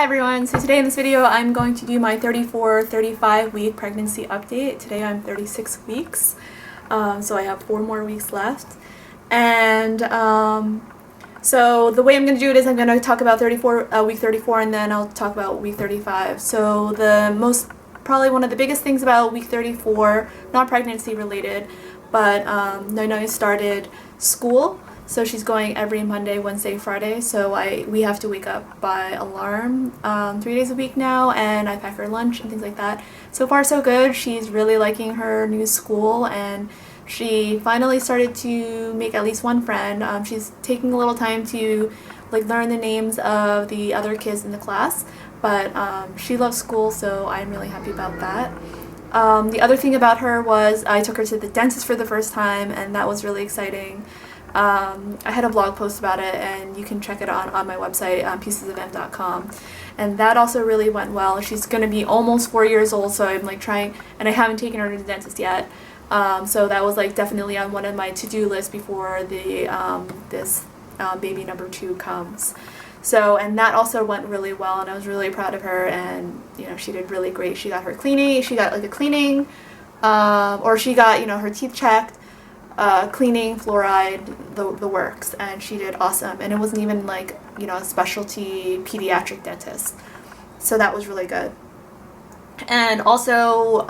Hi everyone, so today in this video I'm going to do my 34-35 week pregnancy update. Today I'm 36 weeks, so I have 4 more weeks left. And so the way I'm going to do it is I'm going to talk about week 34 and then I'll talk about week 35. So probably one of the biggest things about week 34, not pregnancy related, but Noi started school. So she's going every Monday, Wednesday, Friday, so we have to wake up by alarm 3 days a week now, and I pack her lunch and things like that. So far so good. She's really liking her new school, and she finally started to make at least one friend. She's taking a little time to learn the names of the other kids in the class, but she loves school, so I'm really happy about that. The other thing about her was I took her to the dentist for the first time, and that was really exciting. I had a blog post about it, and you can check it on my website, piecesofm.com, and that also really went well. She's going to be almost 4 years old, so I'm trying, and I haven't taken her to the dentist yet, so that was definitely on one of my to-do lists before this baby number 2 comes. So, and that also went really well, and I was really proud of her, and she did really great. She got her cleaning, she got a cleaning, or she got her teeth checked, cleaning, fluoride, the works, and she did awesome. And it wasn't even a specialty pediatric dentist, so that was really good. And also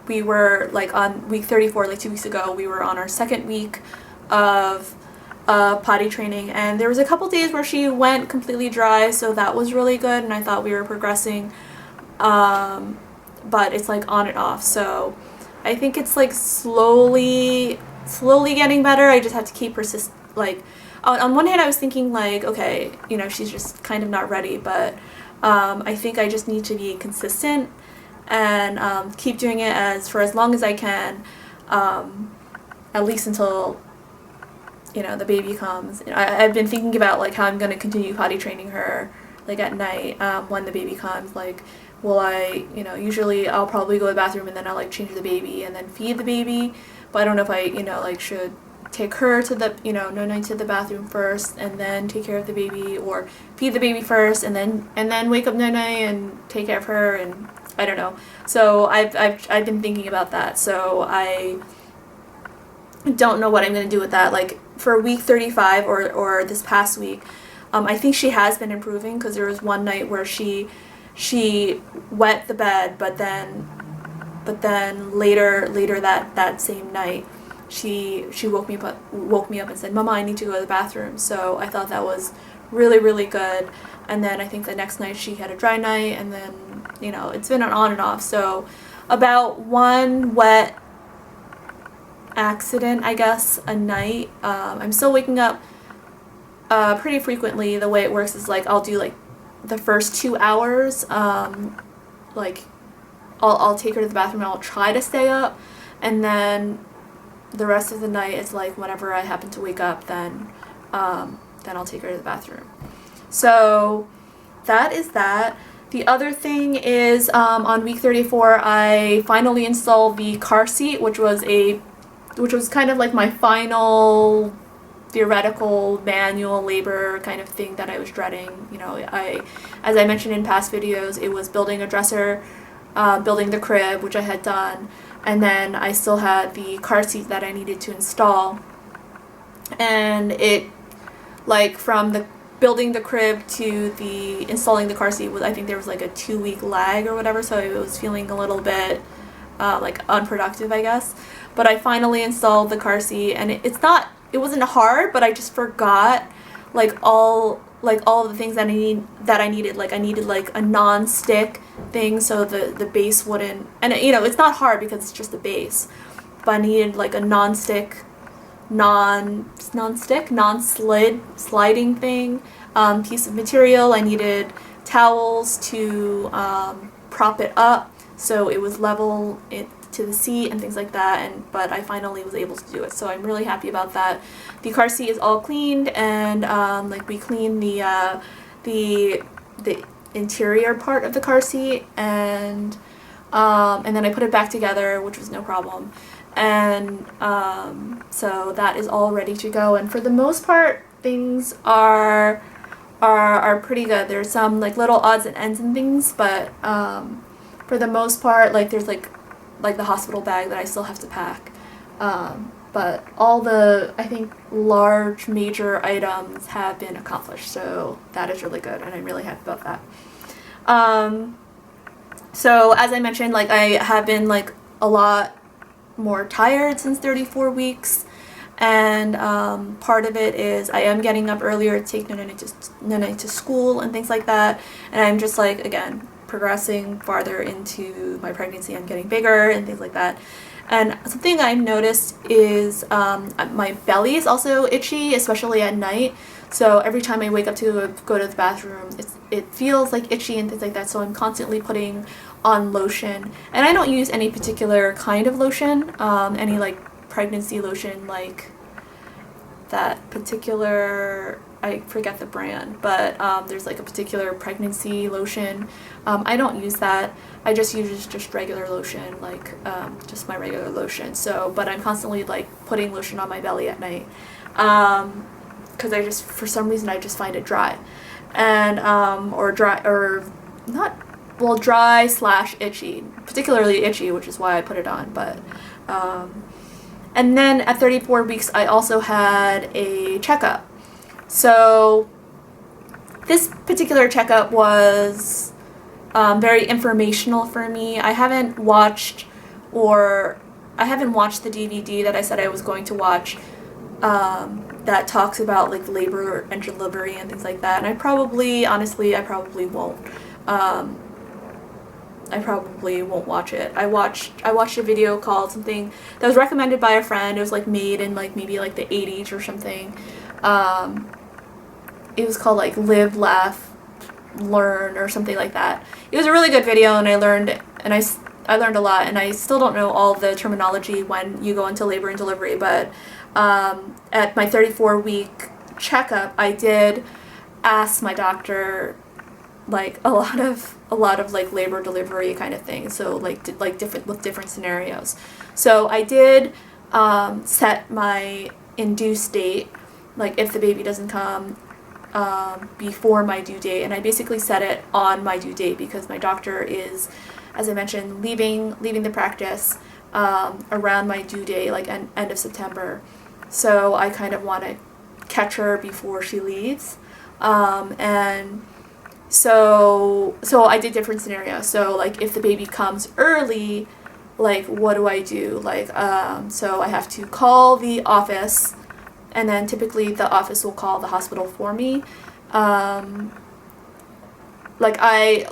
we were on week 34, 2 weeks ago, we were on our second week of potty training, and there was a couple days where she went completely dry, so that was really good, and I thought we were progressing, but it's on and off, so I think it's slowly getting better. I just have to keep on one hand I was thinking okay, she's just kind of not ready, but I think I just need to be consistent and keep doing it for as long as I can, at least until the baby comes. I've been thinking about how I'm going to continue potty training her at night when the baby comes. Will I, usually I'll probably go to the bathroom and then I'll change the baby and then feed the baby, but I don't know if I should take her to the, Noi to the bathroom first and then take care of the baby, or feed the baby first and then wake up Noi and take care of her, and I don't know. So I've been thinking about that, so I don't know what I'm going to do with that. For week 35 or this past week, I think she has been improving, because there was one night where she wet the bed, but then later that same night she woke me up and said, "Mama, I need to go to the bathroom." So I thought that was really, really good. And then I think the next night she had a dry night, and then it's been on and off. So about one wet accident, I guess, a night. I'm still waking up pretty frequently. The way it works is I'll do the first 2 hours, I'll take her to the bathroom and I'll try to stay up, and then the rest of the night is whenever I happen to wake up, then I'll take her to the bathroom. So that is that. The other thing is, on week 34 I finally installed the car seat, which was kind of my final theoretical manual labor kind of thing that I was dreading. As I mentioned in past videos, it was building a dresser, building the crib, which I had done, and then I still had the car seat that I needed to install. And it, from the building the crib to the installing the car seat, I think there was a 2-week lag or whatever, so I was feeling a little bit unproductive, I guess. But I finally installed the car seat, and it wasn't hard, but I just forgot all of the things that I needed. I needed a non-stick thing so the base wouldn't, and it's not hard because it's just a base, but I needed a non-stick, non-slid sliding thing, piece of material. I needed towels to prop it up so it was level to the seat and things like that, but I finally was able to do it, so I'm really happy about that. The car seat is all cleaned, and we cleaned the interior part of the car seat, and then I put it back together, which was no problem, and so that is all ready to go. And for the most part, things are are pretty good. There's some like little odds and ends and things, but for the most part, like there's like the hospital bag that I still have to pack. But all the, I think, large major items have been accomplished, so that is really good, and I'm really happy about that. So as I mentioned, like I have been like a lot more tired since 34 weeks. And part of it is I am getting up earlier to take Nana to school and things like that. And I'm just like, again, progressing farther into my pregnancy. I'm getting bigger and things like that. And something I've noticed is my belly is also itchy, especially at night. So every time I wake up to go to the bathroom, it feels like itchy and things like that. So I'm constantly putting on lotion. And I don't use any particular kind of lotion, any like pregnancy lotion, like that particular, I forget the brand, but there's like a particular pregnancy lotion. I don't use that. I just use just regular lotion, like just my regular lotion. So, but I'm constantly like putting lotion on my belly at night, because I just, for some reason, I just find it dry, and or dry / itchy, particularly itchy, which is why I put it on. But and then at 34 weeks, I also had a checkup. So this particular checkup was very informational for me. I haven't watched the DVD that I said I was going to watch, that talks about like labor and delivery and things like that. And I probably won't. I probably won't watch it. I watched a video called something that was recommended by a friend. It was like made in like maybe like the 80s or something. It was called like Live, Laugh, Learn or something like that. It was a really good video, and I learned a lot, and I still don't know all the terminology when you go into labor and delivery, but at my 34-week checkup, I did ask my doctor like a lot of like labor delivery kind of things, so like different scenarios. So I did set my induced date, like if the baby doesn't come before my due date, and I basically set it on my due date because my doctor is, as I mentioned, leaving the practice around my due date, like end of September. So I kind of want to catch her before she leaves, and so I did different scenarios. So like if the baby comes early, like what do I do? Like so I have to call the office, and then typically the office will call the hospital for me. Like I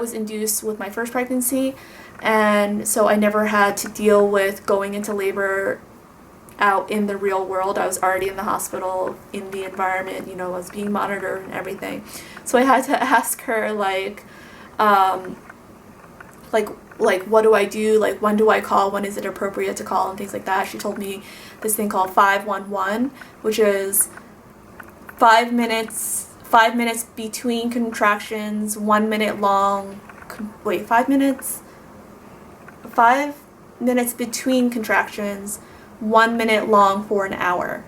was induced with my first pregnancy, and so I never had to deal with going into labor out in the real world. I was already in the hospital, in the environment, I was being monitored and everything. So I had to ask her like what do I do? Like when do I call? When is it appropriate to call and things like that? She told me this thing called 511, which is 5 minutes between contractions, 1 minute long. 5 minutes? 5 minutes between contractions, 1 minute long for an hour.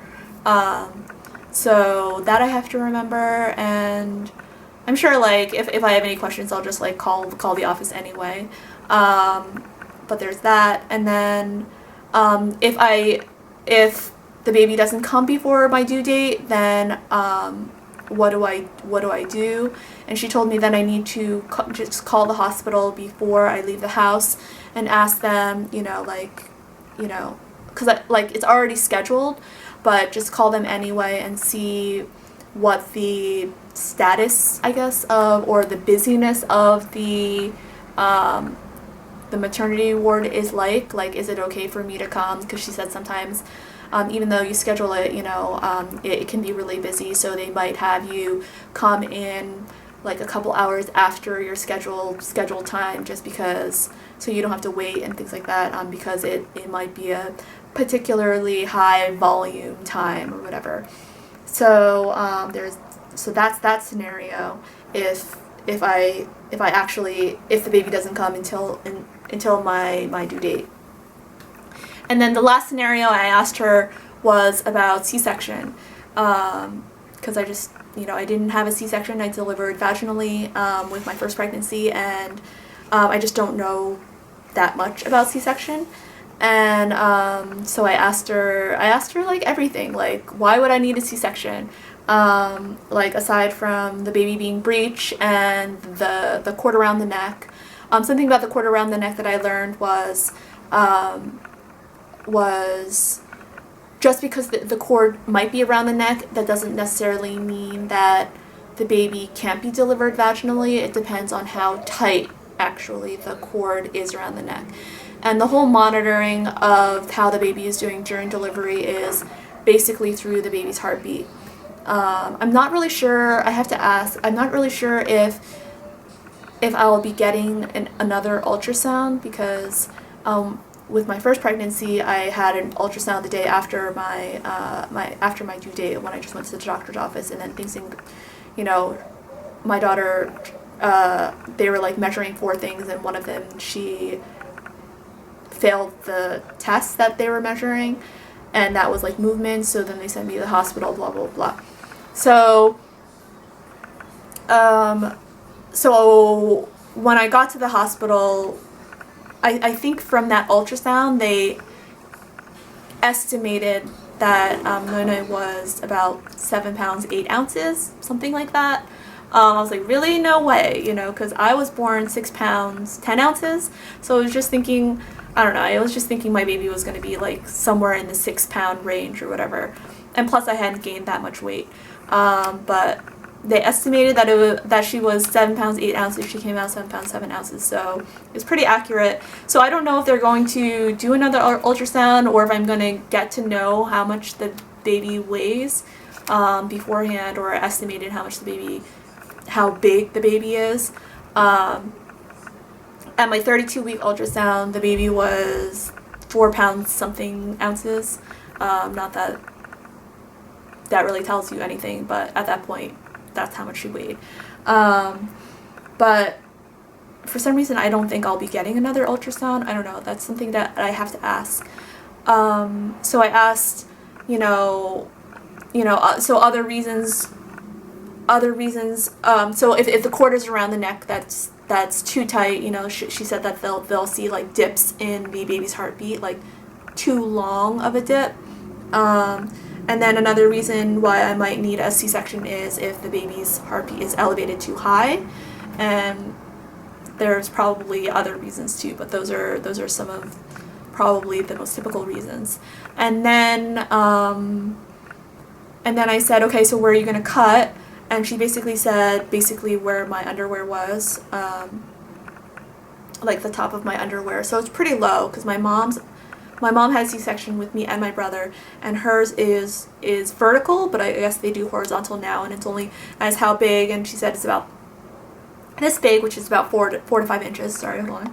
So that I have to remember, and I'm sure like if I have any questions, I'll just like call the office anyway. But there's that, and then if the baby doesn't come before my due date, then what do I do? And she told me that I need to just call the hospital before I leave the house and ask them, because like it's already scheduled, but just call them anyway and see what the status, I guess, of, or the busyness of the maternity ward is like is it okay for me to come? Because she said sometimes even though you schedule it, it can be really busy, so they might have you come in like a couple hours after your scheduled time, just because, so you don't have to wait and things like that, because it might be a particularly high volume time or whatever. So that's that scenario if the baby doesn't come until my due date. And then the last scenario I asked her was about C-section, because I didn't have a C-section. I delivered vaginally with my first pregnancy, and I just don't know that much about C-section. And so I asked her like everything, like why would I need a C-section? Like aside from the baby being breech and the cord around the neck. Something about the cord around the neck that I learned was just because the cord might be around the neck, that doesn't necessarily mean that the baby can't be delivered vaginally. It depends on how tight actually the cord is around the neck. And the whole monitoring of how the baby is doing during delivery is basically through the baby's heartbeat. I'm not really sure, I have to ask, I'm not really sure if I'll be getting another ultrasound, because with my first pregnancy, I had an ultrasound the day after my due date, when I just went to the doctor's office, and then thinking, my daughter, they were like measuring 4 things, and one of them, she failed the test that they were measuring, and that was like movement, so then they sent me to the hospital, blah blah blah. So so when I got to the hospital, I think from that ultrasound they estimated that Nona was about 7 pounds 8 ounces, something like that. I was like, really? No way, because I was born 6 pounds 10 ounces. So I was just thinking, I don't know, I was just thinking my baby was going to be like somewhere in the 6 pound range or whatever. And plus I hadn't gained that much weight. But they estimated that she was 7 pounds 8 ounces. She came out 7 pounds 7 ounces. So it was pretty accurate. So I don't know if they're going to do another ultrasound, or if I'm going to get to know how much the baby weighs beforehand, or estimated how big the baby is. At my 32-week ultrasound, the baby was 4 pounds something ounces. Not that really tells you anything, but at that point, that's how much she weighed. But for some reason, I don't think I'll be getting another ultrasound. I don't know. That's something that I have to ask. So I asked, so other reasons. So if the cord is around the neck, that's too tight. She said that they'll see like dips in the baby's heartbeat, like too long of a dip. And then another reason why I might need a C-section is if the baby's heartbeat is elevated too high, and there's probably other reasons too, but those are some of probably the most typical reasons. And then I said, okay, so where are you gonna cut? And she basically said where my underwear was, like the top of my underwear. So it's pretty low, because my mom had a C-section with me and my brother, and hers is vertical, but I guess they do horizontal now, and it's only as how big, and she said it's about this big, which is about 4 to 5 inches. Sorry, hold on.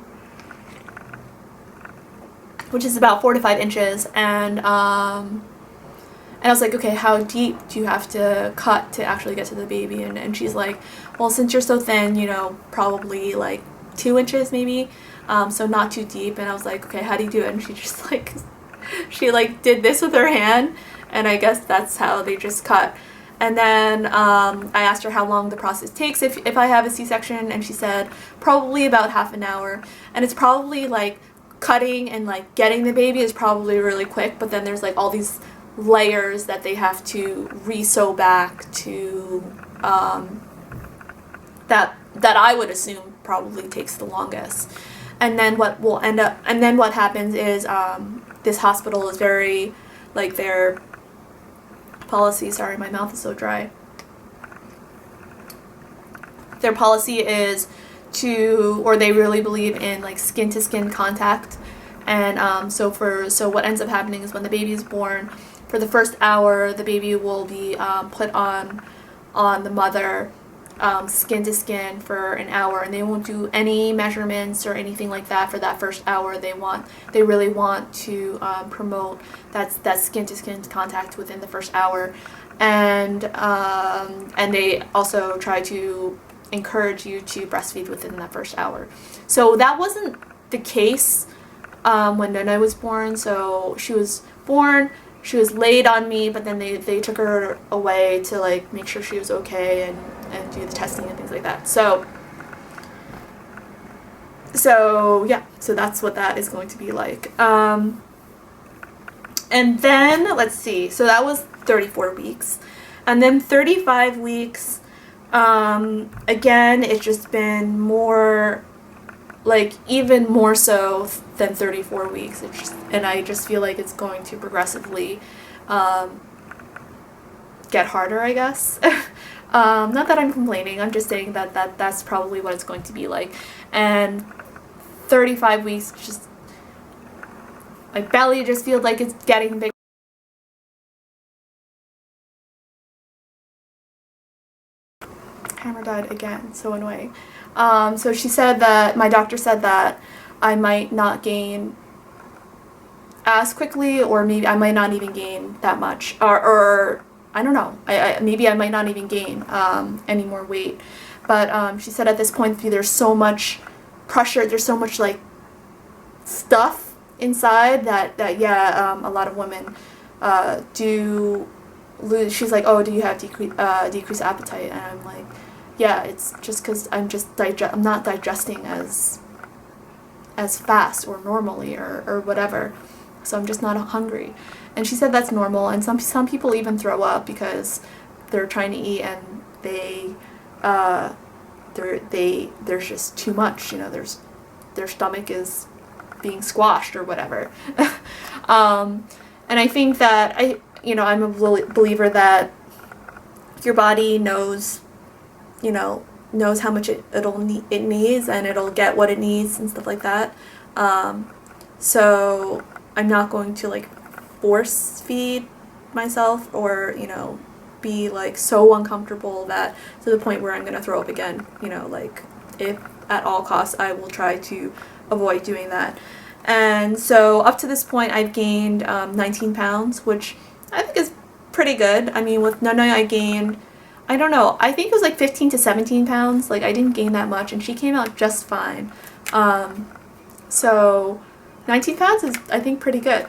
Which is about 4 to 5 inches, and I was like, okay, how deep do you have to cut to actually get to the baby? And she's like, well, since you're so thin, probably like 2 inches maybe, so not too deep. And I was like, okay, how do you do it? And she just she did this with her hand, and I guess that's how they just cut. And then I asked her how long the process takes if I have a C-section, and she said probably about half an hour. And it's probably like cutting and like getting the baby is probably really quick, but then there's like all these layers that they have to re-sew back to that I would assume probably takes the longest. And then what happens is this hospital is very, like, their policy, sorry, my mouth is so dry. Their policy is they really believe in like skin to skin contact. And so what ends up happening is when the baby is born, for the first hour, the baby will be put on the mother, skin to skin for an hour, and they won't do any measurements or anything like that for that first hour. They really want to promote that skin to skin contact within the first hour, and they also try to encourage you to breastfeed within that first hour. So that wasn't the case when Nona was born. So she was born. she was laid on me, but then they took her away to like make sure she was okay and do the testing and things like that. So yeah, so that's what that is going to be like. And then let's see, so that was 34 weeks, and then 35 weeks. Again, it's just been more, like, even more so than 34 weeks. It's just, and I just feel like it's going to progressively get harder, I guess. Not that I'm complaining, I'm just saying that's probably what it's going to be like. And 35 weeks, just, my belly just feels like it's getting big. Camera died again, so annoying. So she said that, my doctor said that I might not gain as quickly, or maybe I might not even gain that much, or I don't know, maybe I might not even gain any more weight. But she said at this point there's so much pressure, there's so much like stuff inside that yeah, a lot of women do lose. She's like, oh, do you have decreased appetite? And I'm like, yeah, it's just because I'm not digesting as fast or normally or whatever, so I'm just not hungry. And she said that's normal, and some people even throw up because they're trying to eat and there's just too much, you know, their stomach is being squashed or whatever. And I think that I'm a believer that your body knows how much it needs, and it'll get what it needs and stuff like that. So I'm not going to like force feed myself or be like so uncomfortable that to the point where I'm gonna throw up again. Like, if at all costs, I will try to avoid doing that. And so up to this point, I've gained 19 pounds, which I think is pretty good. I mean, with Nana, I gained, I don't know, I think it was like 15 to 17 pounds. Like, I didn't gain that much, and she came out just fine. So 19 pounds is, I think, pretty good.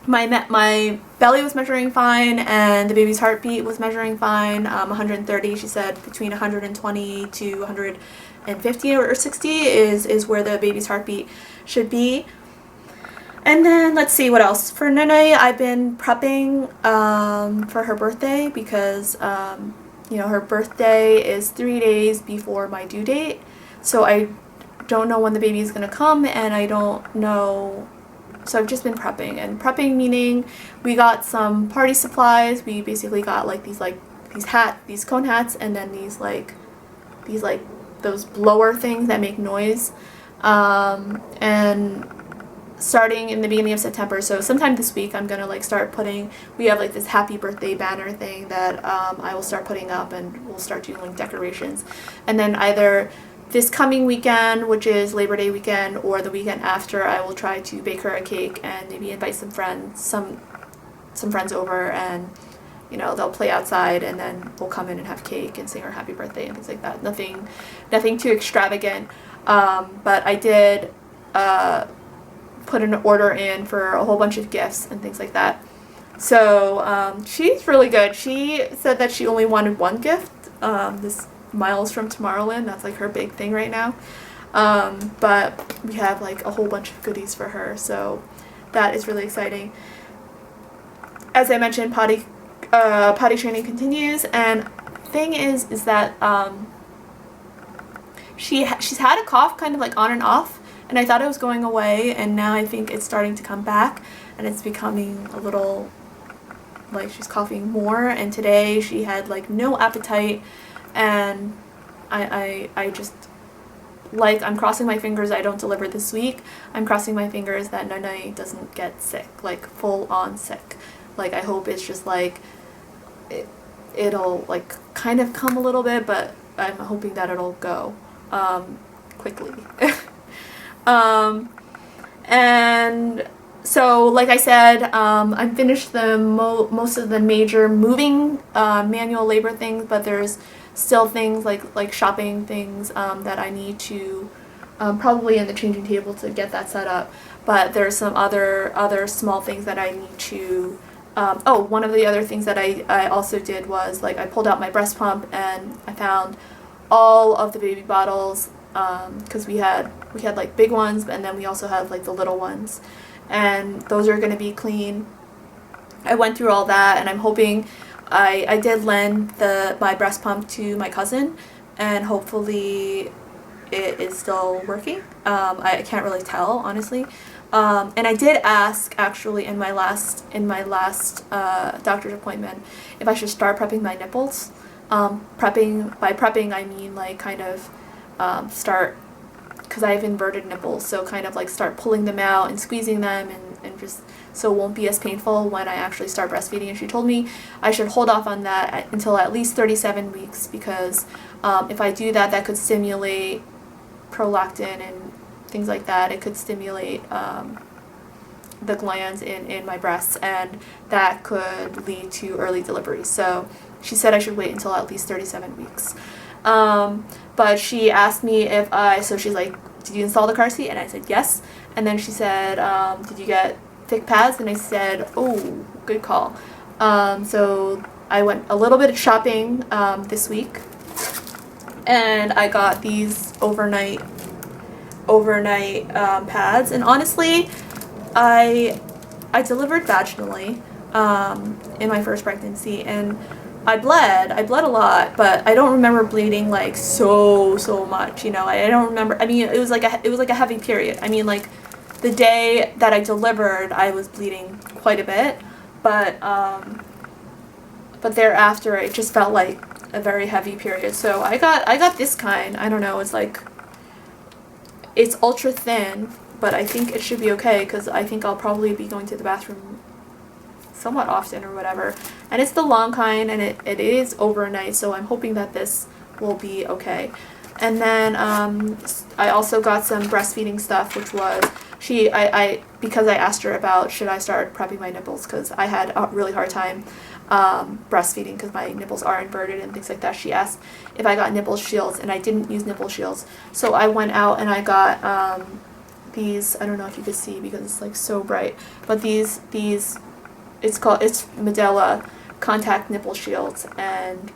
My belly was measuring fine, and the baby's heartbeat was measuring fine. 130, she said between 120 to 150 or 60 is where the baby's heartbeat should be. And then let's see what else. For Nene, I've been prepping for her birthday because her birthday is 3 days before my due date. So I don't know when the baby is going to come, and I don't know. So I've just been prepping, and prepping meaning we got some party supplies. We basically got like these cone hats, and then these those blower things that make noise. And starting in the beginning of September, so sometime this week, I'm gonna like start putting. We have like this happy birthday banner thing that I will start putting up, and we'll start doing like decorations, and then either this coming weekend, which is Labor Day weekend, or the weekend after, I will try to bake her a cake and maybe invite some friends over, and they'll play outside, and then we'll come in and have cake and sing her happy birthday and things like that. Nothing too extravagant, but I did put an order in for a whole bunch of gifts and things like that. So she's really good. She said that she only wanted one gift, this Miles from Tomorrowland. That's like her big thing right now. But we have like a whole bunch of goodies for her, so that is really exciting. As I mentioned, potty training continues, and thing is that she's had a cough kind of like on and off, and I thought it was going away, and now I think it's starting to come back, and it's becoming a little like she's coughing more. And today she had like no appetite, and I just, like, I'm crossing my fingers I don't deliver this week. I'm crossing my fingers that Nana doesn't get sick, like full on sick. Like, I hope it's just like it'll like kind of come a little bit, but I'm hoping that it'll go quickly. And so, like I said, I finished the most of the major moving manual labor things, but there's still things like shopping things that I need to probably in the changing table to get that set up. but there's some other small things that I need to. Oh, one of the other things that I also did was, like, I pulled out my breast pump and I found all of the baby bottles, because we had like big ones, and then we also had like the little ones, and those are going to be clean. I went through all that, and I'm hoping I did lend my breast pump to my cousin, and hopefully it is still working. I can't really tell, honestly. And I did ask, actually, in my last doctor's appointment, if I should start prepping my nipples. By prepping I mean, like, kind of start, because I have inverted nipples, so kind of like start pulling them out and squeezing them, and just so it won't be as painful when I actually start breastfeeding. And she told me I should hold off on that until at least 37 weeks, because if I do that, that could stimulate prolactin and things like that. It could stimulate the glands in my breasts, and that could lead to early delivery. So she said I should wait until at least 37 weeks. But she asked me so she's like, did you install the car seat? And I said yes. And then she said, did you get thick pads? And I said, oh, good call. So I went a little bit of shopping this week, and I got these overnight pads. And honestly, I delivered vaginally in my first pregnancy, and I bled a lot, but I don't remember bleeding like so much, you know. I don't remember. I mean, it was like a heavy period. I mean, like, the day that I delivered, I was bleeding quite a bit, but thereafter it just felt like a very heavy period. So I got this kind. I don't know. It's ultra thin, but I think it should be okay, because I think I'll probably be going to the bathroom somewhat often or whatever. And it's the long kind, and it is overnight, so I'm hoping that this will be okay. And then I also got some breastfeeding stuff, which was because I asked her about should I start prepping my nipples, because I had a really hard time breastfeeding because my nipples are inverted and things like that. She asked if I got nipple shields, and I didn't use nipple shields, so I went out and I got these. I don't know if you could see because it's like so bright, but these it's Medela contact nipple shields, and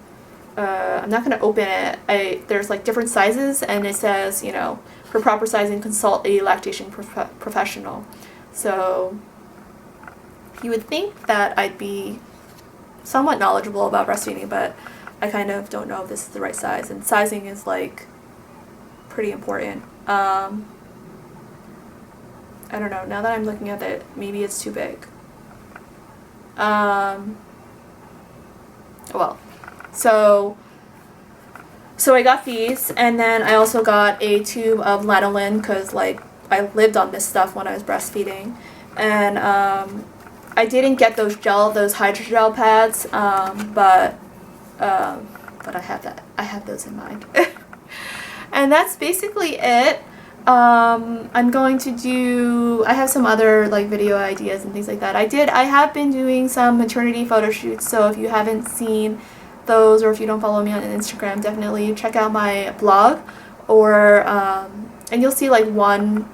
I'm not going to open it. There's like different sizes, and it says, you know, for proper sizing, consult a lactation professional. So you would think that I'd be somewhat knowledgeable about breastfeeding, but I kind of don't know if this is the right size, and sizing is like pretty important. I don't know, now that I'm looking at it, maybe it's too big. Well, so I got these, and then I also got a tube of lanolin, because like I lived on this stuff when I was breastfeeding, and I didn't get those hydrogel pads, but I have those in mind. And that's basically it. I'm going to do, I have some other like video ideas and things like that. I have been doing some maternity photo shoots, so if you haven't seen those, or if you don't follow me on Instagram, definitely check out my blog, or and you'll see like one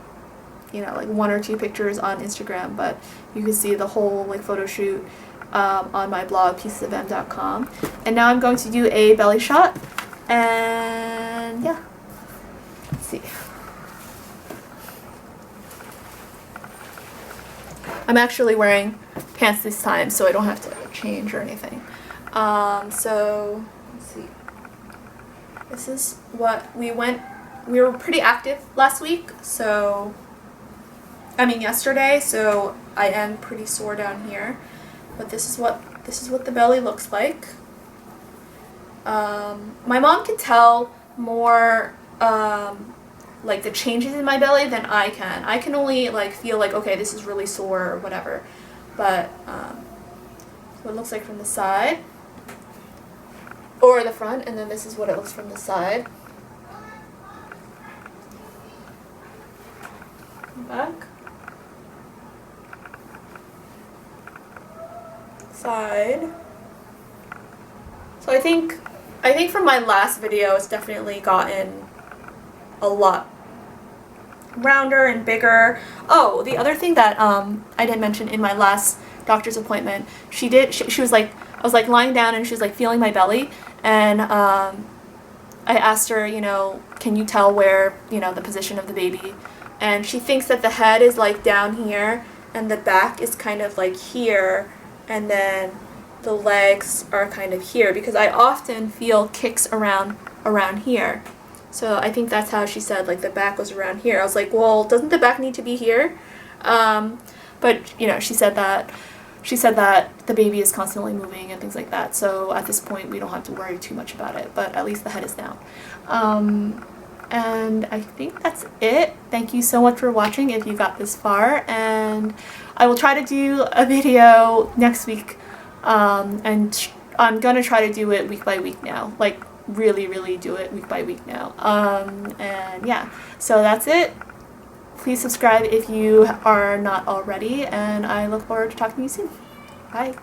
or two pictures on Instagram, but you can see the whole like photo shoot on my blog, piecesofm.com. And now I'm going to do a belly shot, and yeah, let's see. I'm actually wearing pants this time, so I don't have to change or anything. So let's see. This is what we were pretty active last week, so yesterday, so I am pretty sore down here. But this is what the belly looks like. My mom can tell more like the changes in my belly than I can. I can only like feel like, okay, this is really sore or whatever. But what it looks like from the side or the front, and then this is what it looks from the side. Back. Side. So I think from my last video, it's definitely gotten a lot rounder and bigger. Oh, the other thing that I didn't mention in my last doctor's appointment, she was like, I was like lying down and she was like feeling my belly, and I asked her, you know, can you tell where, you know, the position of the baby? And she thinks that the head is like down here and the back is kind of like here, and then the legs are kind of here, because I often feel kicks around here. So I think that's how she said, like, the back was around here. I was like, well, doesn't the back need to be here? But, you know, she said that the baby is constantly moving and things like that. So at this point, we don't have to worry too much about it, but at least the head is down. And I think that's it. Thank you so much for watching if you got this far, and I will try to do a video next week, and I'm gonna try to do it week by week now, like really do it week by week now. And yeah, so that's it. Please subscribe if you are not already, and I look forward to talking to you soon. Bye.